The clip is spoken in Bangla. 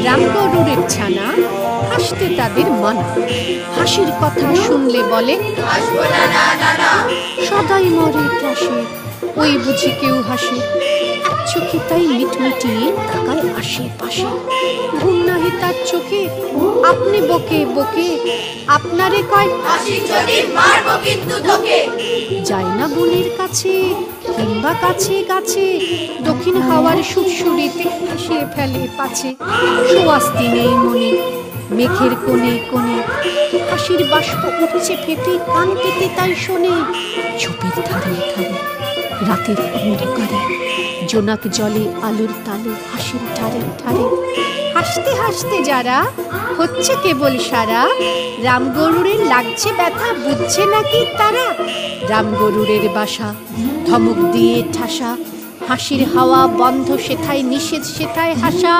রামগরুরের ছানা হাসতে তাদের মানা, হাসির কথা শুনলে বলে সদাই মরে ত্রাসে, ওই বুঝি কেউ হাসে। এক চোখে তাই মিটমিটিয়ে তাকায় আশেপাশে, ঘুম নাহি তার চোখে, আপনি বকে বকে আপনারে কয় যায় না বনের কাছে কিংবা কাছে গাছে, দক্ষিণ হাওয়ার সুরসুরিতে ভাসিয়ে ফেলে পাছে। সুয়াস্তি নেই মনে, মেঘের কোণে কোণে হাসির বাষ্প উঠছে ফেটে, কান পেতে তাই শোনে। ঝোপের ধারে ধারে রাতের অন্ধকারে, জোনাক জলে আলোর তালে হাসির ঠারে ঠারে। হাসতে হাসতে যারা হচ্ছে কেবল সারা, রামগরুরের লাগছে ব্যথা বুঝছে নাকি তারা। রামগরুরের বাসা ধমক দিয়ে ঠাসা, হাসির হাওয়া বন্ধ সেথায় নিষেধ সেথায় হাসা।